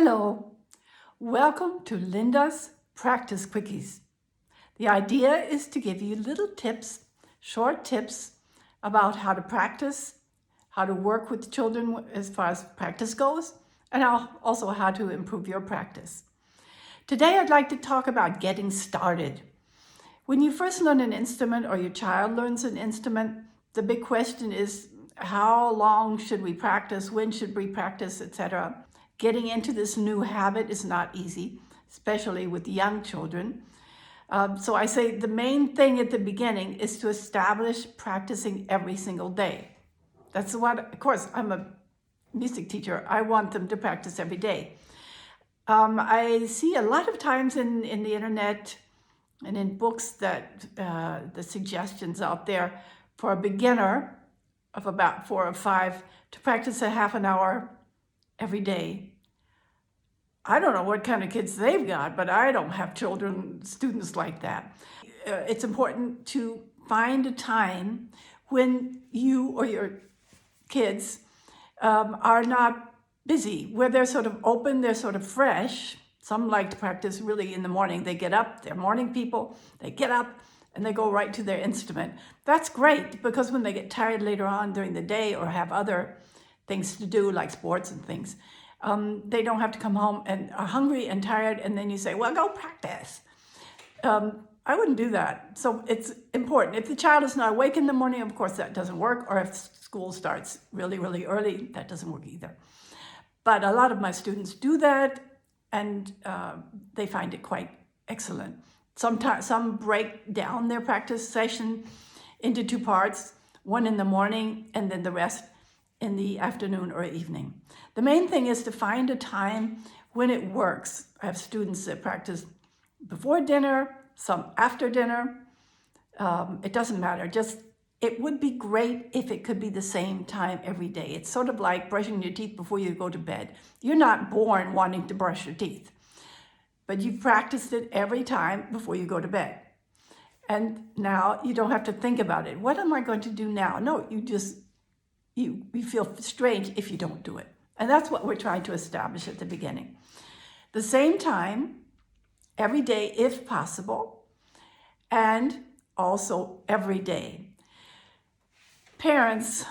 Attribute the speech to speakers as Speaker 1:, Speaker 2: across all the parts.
Speaker 1: Hello, welcome to Linda's Practice Quickies. The idea is to give you little tips, short tips about how to practice, how to work with children as far as practice goes, and also how to improve your practice. Today I'd like to talk about getting started. When you first learn an instrument or your child learns an instrument, the big question is how long should we practice, when should we practice, etc. Getting into this new habit is not easy, especially with young children. So I say the main thing at the beginning is to establish practicing every single day. That's what, of course, I'm a music teacher. I want them to practice every day. I see a lot of times in the internet and in books that the suggestions out there for a beginner of about 4 or 5 to practice a half an hour every day. I don't know what kind of kids they've got, but I don't have students like that. It's important to find a time when you or your kids are not busy, where they're sort of open, they're sort of fresh. Some like to practice really in the morning. They get up, they're morning people, they get up and they go right to their instrument. That's great because when they get tired later on during the day or have other things to do like sports and things, they don't have to come home and are hungry and tired and then you say, well, go practice. I wouldn't do that. So it's important. If the child is not awake in the morning, of course that doesn't work. Or if school starts really, really early, that doesn't work either. But a lot of my students do that and they find it quite excellent. Sometimes some break down their practice session into 2 parts, one in the morning and then the rest in the afternoon or evening. The main thing is to find a time when it works. I have students that practice before dinner, some after dinner. It doesn't matter. It would be great if it could be the same time every day. It's sort of like brushing your teeth before you go to bed. You're not born wanting to brush your teeth, but you've practiced it every time before you go to bed. And now you don't have to think about it. What am I going to do now? No, you feel strange if you don't do it. And that's what we're trying to establish at the beginning. The same time, every day if possible, and also every day. Parents,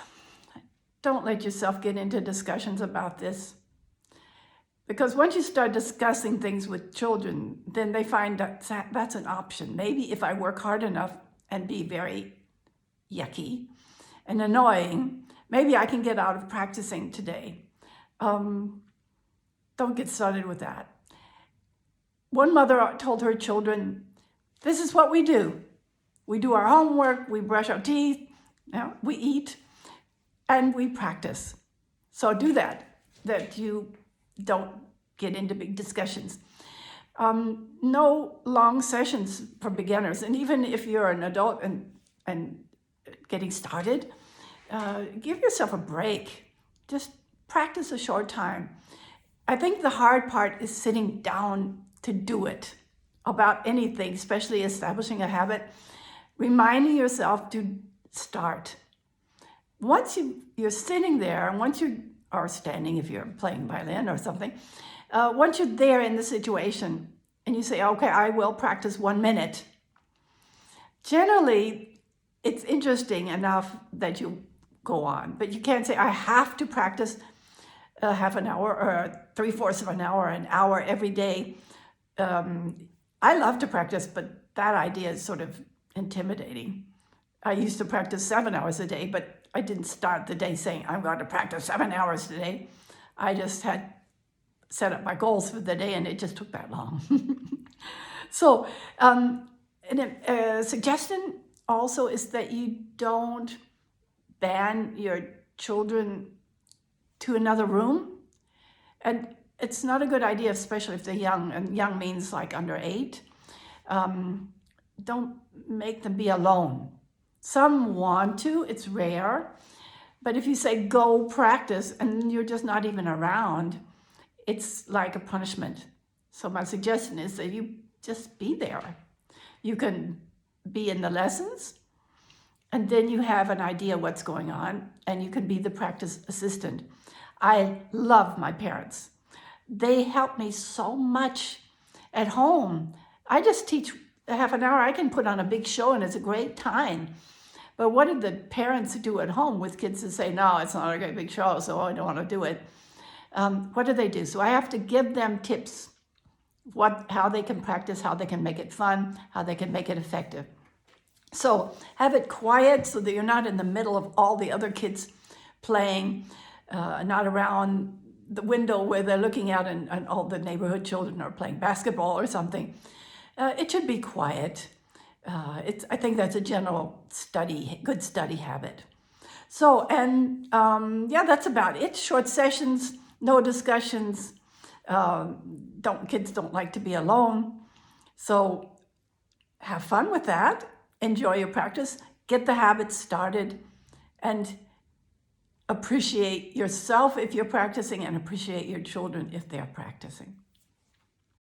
Speaker 1: don't let yourself get into discussions about this. Because once you start discussing things with children, then they find that that's an option. Maybe if I work hard enough and be very yucky and annoying, maybe I can get out of practicing today. Don't get started with that. One mother told her children, this is what we do. We do our homework, we brush our teeth, we eat, and we practice. So do that you don't get into big discussions. No long sessions for beginners. And even if you're an adult and getting started, give yourself a break. Just practice a short time. I think the hard part is sitting down to do it about anything, especially establishing a habit, reminding yourself to start. Once you're sitting there, and once you are standing if you're playing violin or something, once you're there in the situation and you say, okay, I will practice 1 minute, generally it's interesting enough that you go on, but you can't say, I have to practice a half an hour or 3/4 of an hour every day. I love to practice, but that idea is sort of intimidating. I used to practice 7 hours a day, but I didn't start the day saying, I'm going to practice 7 hours today. I just had set up my goals for the day and it just took that long. So a suggestion also is that you don't ban your children to another room. And it's not a good idea, especially if they're young, and young means like under 8. Don't make them be alone. Some want to, it's rare, but if you say go practice and you're just not even around, it's like a punishment. So my suggestion is that you just be there. You can be in the lessons, and then you have an idea what's going on, and you can be the practice assistant. I love my parents. They help me so much at home. I just teach a half an hour. I can put on a big show and it's a great time. But what did the parents do at home with kids who say, no, it's not a great big show, so I don't want to do it? What do they do? So I have to give them tips, how they can practice, how they can make it fun, how they can make it effective. So have it quiet so that you're not in the middle of all the other kids playing, not around the window where they're looking out and all the neighborhood children are playing basketball or something. It should be quiet. I think that's a general good study habit. So, and yeah, that's about it. Short sessions, no discussions. Kids don't like to be alone. So have fun with that. Enjoy your practice. Get the habits started and appreciate yourself if you're practicing and appreciate your children if they're practicing.